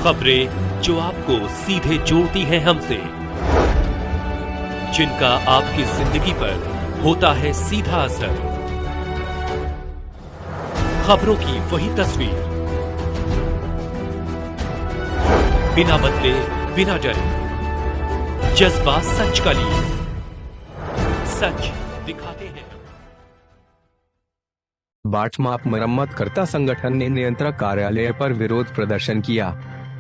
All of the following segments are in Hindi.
खबरें जो आपको सीधे जोड़ती हैं हमसे, जिनका आपकी जिंदगी पर होता है सीधा असर। खबरों की वही तस्वीर, बिना बदले बिना डरे, जज्बा सच का लिए, सच दिखाते हैं। बाटमाप मरम्मतकर्ता संगठन ने नियंत्रक कार्यालय पर विरोध प्रदर्शन किया।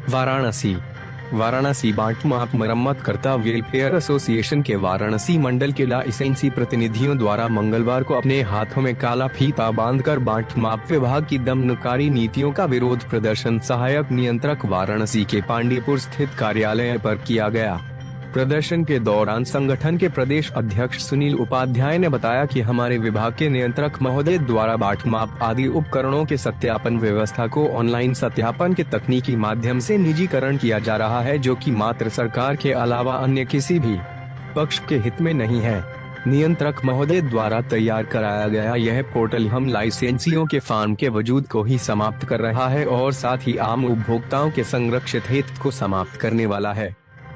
वाराणसी बाटमाप मरम्मतकर्ता वेलफेयर एसोसिएशन के वाराणसी मंडल के लाइसेंसी प्रतिनिधियों द्वारा मंगलवार को अपने हाथों में काला फीता बांधकर बाटमाप विभाग की दमनकारी नीतियों का विरोध प्रदर्शन सहायक नियंत्रक वाराणसी के पांडेपुर स्थित कार्यालय पर किया गया। प्रदर्शन के दौरान संगठन के प्रदेश अध्यक्ष सुनील उपाध्याय ने बताया कि हमारे विभाग के नियंत्रक महोदय द्वारा बाटमाप आदि उपकरणों के सत्यापन व्यवस्था को ऑनलाइन सत्यापन के तकनीकी माध्यम से निजीकरण किया जा रहा है, जो कि मात्र सरकार के अलावा अन्य किसी भी पक्ष के हित में नहीं है। नियंत्रक महोदय द्वारा तैयार कराया गया यह पोर्टल हम लाइसेंसियों के फार्म के वजूद को ही समाप्त कर रहा है और साथ ही आम उपभोक्ताओं के संरक्षित हित को समाप्त करने वाला है।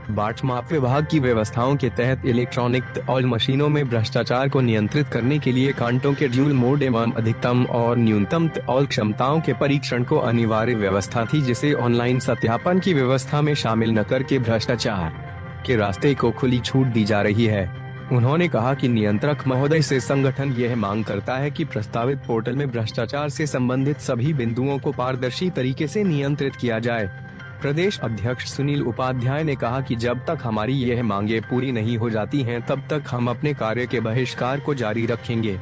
बाटमाप विभाग की व्यवस्थाओं के तहत इलेक्ट्रॉनिक तौल मशीनों में भ्रष्टाचार को नियंत्रित करने के लिए कांटों के ड्यूल मोड एवं अधिकतम और न्यूनतम तौल क्षमताओं के परीक्षण को अनिवार्य व्यवस्था थी, जिसे ऑनलाइन सत्यापन की व्यवस्था में शामिल न करके भ्रष्टाचार के रास्ते को खुली छूट दी जा रही है। उन्होंने कहा कि नियंत्रक महोदय से संगठन यह मांग करता है कि प्रस्तावित पोर्टल में भ्रष्टाचार से संबंधित सभी बिंदुओं को पारदर्शी तरीके से नियंत्रित किया जाए। प्रदेश अध्यक्ष सुनील उपाध्याय ने कहा कि जब तक हमारी यह मांगे पूरी नहीं हो जाती हैं, तब तक हम अपने कार्य के बहिष्कार को जारी रखेंगे।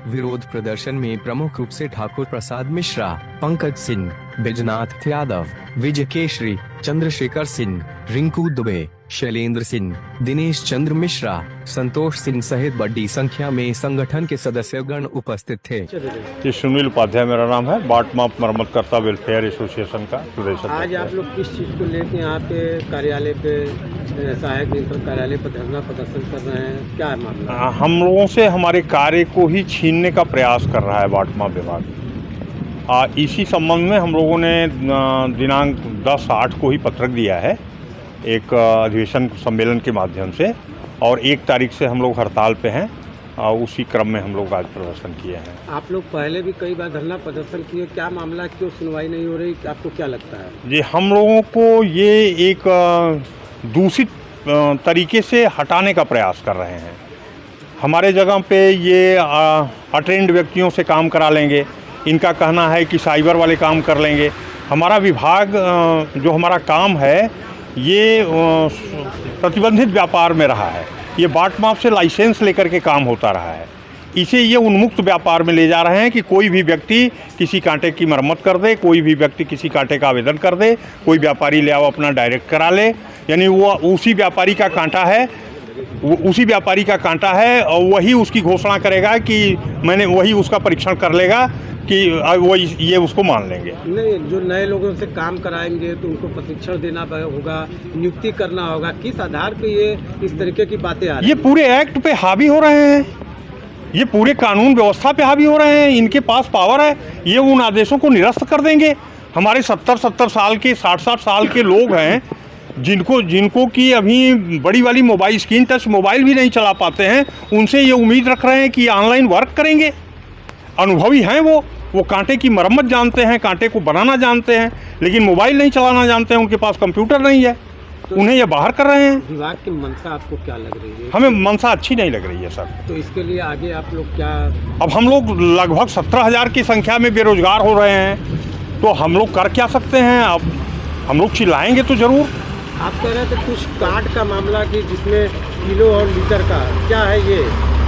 विरोध प्रदर्शन में प्रमुख रूप से ठाकुर प्रसाद मिश्रा, पंकज सिंह, बैजनाथ यादव, विजय केशरी, चंद्रशेखर सिंह, रिंकू दुबे, शैलेंद्र सिंह, दिनेश चंद्र मिश्रा, संतोष सिंह सहित बड़ी संख्या में संगठन के सदस्यगण उपस्थित थे। ये सुनील उपाध्याय मेरा नाम है, बाटमाप मरम्मतकर्ता वेलफेयर एसोसिएशन का प्रदेश अध्यक्ष। आज आप लोग किस चीज़ को लेकर यहाँ पे कार्यालय पे सहायक नियंत्रक कार्यालय पर धरना प्रदर्शन कर रहे हैं, क्या है मामला? हम लोगों से हमारे कार्य को ही छीनने का प्रयास कर रहा है बाटमाप विभाग। इसी संबंध में हम लोगों ने दिनांक 10/8 को ही पत्रक दिया है एक अधिवेशन सम्मेलन के माध्यम से, और 1 तारीख से हम लोग हड़ताल पे हैं। उसी क्रम में हम लोग आज प्रदर्शन किए हैं। आप लोग पहले भी कई बार धरना प्रदर्शन किए, क्या मामला, क्यों सुनवाई नहीं हो रही, आपको क्या लगता है? जी, हम लोगों को ये एक दूषित तरीके से हटाने का प्रयास कर रहे हैं। हमारे जगह पे ये अटेंड व्यक्तियों से काम करा लेंगे, इनका कहना है कि साइबर वाले काम कर लेंगे। हमारा विभाग जो हमारा काम है ये प्रतिबंधित व्यापार में रहा है, ये बाटमाप से लाइसेंस लेकर के काम होता रहा है। इसे ये उन्मुक्त व्यापार में ले जा रहे हैं कि कोई भी व्यक्ति किसी कांटे की मरम्मत कर दे, कोई भी व्यक्ति किसी कांटे का आवेदन कर दे, कोई व्यापारी ले आओ अपना डायरेक्ट करा ले, यानी वो उसी व्यापारी का कांटा है, उसी व्यापारी का कांटा है और वही उसकी घोषणा करेगा कि मैंने, वही उसका परीक्षण कर लेगा कि वो ये उसको मान लेंगे। नहीं, जो नए लोगों से काम कराएंगे तो उनको प्रशिक्षण देना होगा, नियुक्ति करना होगा, किस आधार पे ये इस तरीके की बातें आ रही हैं? ये पूरे एक्ट पे हावी हो रहे हैं, ये पूरे कानून व्यवस्था पे हावी हो रहे हैं। इनके पास पावर है, ये उन आदेशों को निरस्त कर देंगे। हमारे 70-70 साल के, 60-60 साल के लोग हैं जिनको कि अभी बड़ी वाली मोबाइल, स्क्रीन टच मोबाइल भी नहीं चला पाते हैं, उनसे ये उम्मीद रख रहे हैं कि ऑनलाइन वर्क करेंगे। अनुभवी हैं वो कांटे की मरम्मत जानते हैं, कांटे को बनाना जानते हैं, लेकिन मोबाइल नहीं चलाना जानते हैं, उनके पास कंप्यूटर नहीं है, तो उन्हें ये बाहर कर रहे हैं। विभाग की मंशा आपको क्या लग रही है? हमें मंशा अच्छी नहीं लग रही है सर। तो इसके लिए आगे आप लोग क्या? अब हम लोग लगभग 17,000 की संख्या में बेरोजगार हो रहे हैं, तो हम लोग कर क्या सकते हैं? अब हम लोग चिल्लाएंगे तो जरूर। आप कह रहे थे कुछ कार्ड का मामला कि जिसमें किलो और लीटर का, क्या है ये?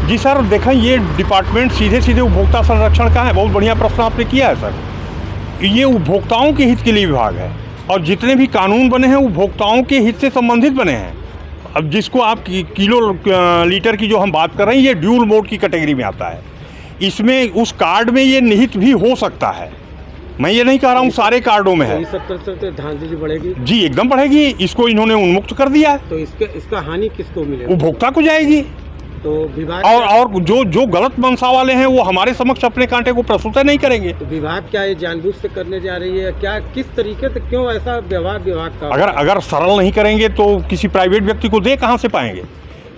जी सर, देखें, ये डिपार्टमेंट सीधे उपभोक्ता संरक्षण का है। बहुत बढ़िया प्रश्न आपने किया है सर। ये उपभोक्ताओं के हित के लिए विभाग है और जितने भी कानून बने हैं उपभोक्ताओं के हित से संबंधित बने हैं। अब जिसको आप किलो लीटर की जो हम बात कर रहे हैं, ये ड्यूल मोड की कैटेगरी में आता है। इसमें उस कार्ड में ये निहित भी हो सकता है, मैं ये नहीं कह रहा हूँ सारे कार्डों में है। धांधली बढ़ेगी जी, एकदम बढ़ेगी। इसको इन्होंने उन्मुक्त कर दिया है, तो इसका हानि किसको मिलेगा? उपभोक्ता को जाएगी। तो विभाग और जो गलत मंशा वाले हैं वो हमारे समक्ष अपने कांटे को प्रस्तुत नहीं करेंगे। तो विभाग क्या ये जानबूझ से करने जा रही है, क्या किस तरीके से, क्यों ऐसा व्यवहार विभाग का? अगर सरल नहीं करेंगे तो किसी प्राइवेट व्यक्ति को दे कहाँ से पाएंगे?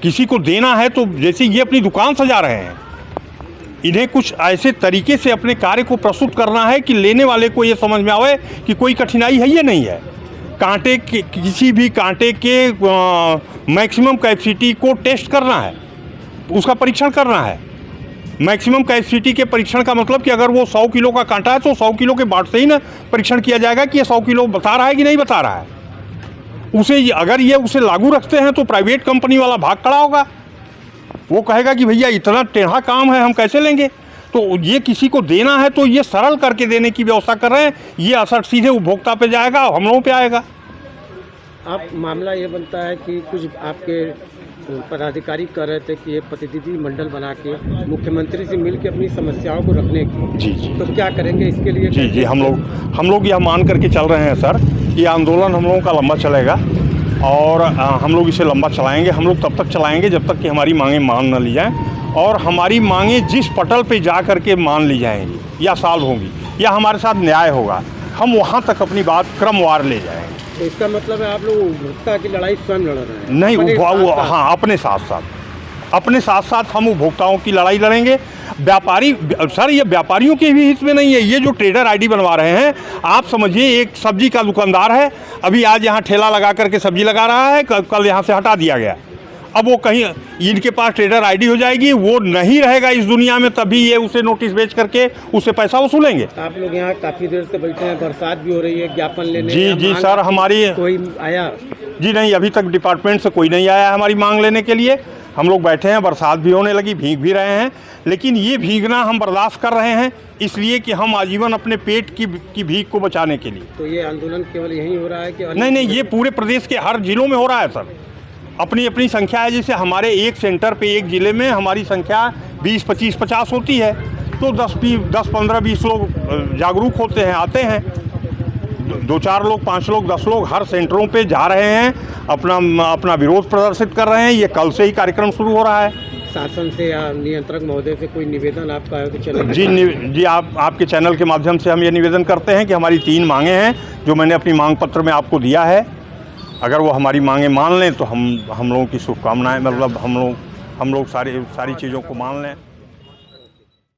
किसी को देना है तो जैसे ये अपनी दुकान सजा रहे हैं, इन्हें कुछ ऐसे तरीके से अपने कार्य को प्रस्तुत करना है कि लेने वाले को ये समझ में आवे कि कोई कठिनाई है या नहीं है। कांटे के किसी भी कांटे के मैक्सिमम कैपेसिटी को टेस्ट करना है, उसका परीक्षण करना है। मैक्सिमम कैपेसिटी के परीक्षण का मतलब कि अगर वो 100 किलो का कांटा है तो 100 किलो के बाट से ही ना परीक्षण किया जाएगा कि ये 100 किलो बता रहा है कि नहीं बता रहा है। अगर ये उसे लागू रखते हैं तो प्राइवेट कंपनी वाला भाग खड़ा होगा, वो कहेगा कि भैया इतना टेढ़ा काम है हम कैसे लेंगे। तो ये किसी को देना है तो ये सरल करके देने की व्यवस्था कर रहे हैं, ये असर सीधे उपभोक्ता पे जाएगा और हम लोगों पे आएगा। अब मामला ये बनता है कि कुछ आपके पदाधिकारी कह रहे थे कि ये प्रतिनिधि मंडल बना के मुख्यमंत्री से मिल के अपनी समस्याओं को रखने की। जी तो क्या करेंगे इसके लिए? जी हम लोग यह मान करके चल रहे हैं सर, ये आंदोलन हम लोगों का लंबा चलेगा और हम लोग इसे लंबा चलाएंगे। हम लोग तब तक चलाएंगे जब तक कि हमारी मांगें मान न ली जाएँ, और हमारी मांगें जिस पटल पे जा कर के मान ली जाएंगी या सॉल्व होंगी या हमारे साथ न्याय होगा, हम वहाँ तक अपनी बात क्रमवार ले जाएंगे। तो इसका मतलब है आप लोग उपभोक्ता की लड़ाई स्वयं लड़ रहे हैं? नहीं, हाँ, अपने साथ साथ हम उपभोक्ताओं की लड़ाई लड़ेंगे। व्यापारी सर, ये व्यापारियों के भी हित में नहीं है। ये जो ट्रेडर आईडी बनवा रहे हैं, आप समझिए एक सब्जी का दुकानदार है, अभी आज यहाँ ठेला लगा करके सब्जी लगा रहा है, कल यहाँ से हटा दिया गया, अब वो कहीं इनके पास ट्रेडर आईडी हो जाएगी, वो नहीं रहेगा इस दुनिया में, तभी ये उसे नोटिस बेच करके उससे पैसा वसूलेंगे। आप लोग यहाँ काफ़ी देर से बैठे हैं, बरसात भी हो रही है, ज्ञापन लेने? जी सर, हमारी कोई आया? जी नहीं, अभी तक डिपार्टमेंट से कोई नहीं आया हमारी मांग लेने के लिए। हम लोग बैठे हैं, बरसात भी होने लगी, भीग भी रहे हैं, लेकिन ये भीगना हम बर्दाश्त कर रहे हैं इसलिए कि हम आजीवन अपने पेट की भीग को बचाने के लिए। तो ये आंदोलन केवल यहीं हो रहा है कि? नहीं, ये पूरे प्रदेश के हर जिलों में हो रहा है सर। अपनी संख्या है, जैसे हमारे एक सेंटर पे एक ज़िले में हमारी संख्या 20, 25, 50 होती है, तो 10, 15, 20 लोग जागरूक होते हैं, आते हैं, 2-4 लोग, 5 लोग, 10 लोग हर सेंटरों पे जा रहे हैं, अपना विरोध प्रदर्शित कर रहे हैं। ये कल से ही कार्यक्रम शुरू हो रहा है। शासन से या नियंत्रक महोदय से कोई निवेदन आपका है तो चलेगा? जी आपके चैनल के माध्यम से हम ये निवेदन करते हैं कि हमारी 3 मांगें हैं जो मैंने अपनी मांग पत्र में आपको दिया है। अगर वो हमारी मांगें मान लें तो हम लोगों की शुभकामनाएं, मतलब हम लोग सारी चीज़ों को मान लें।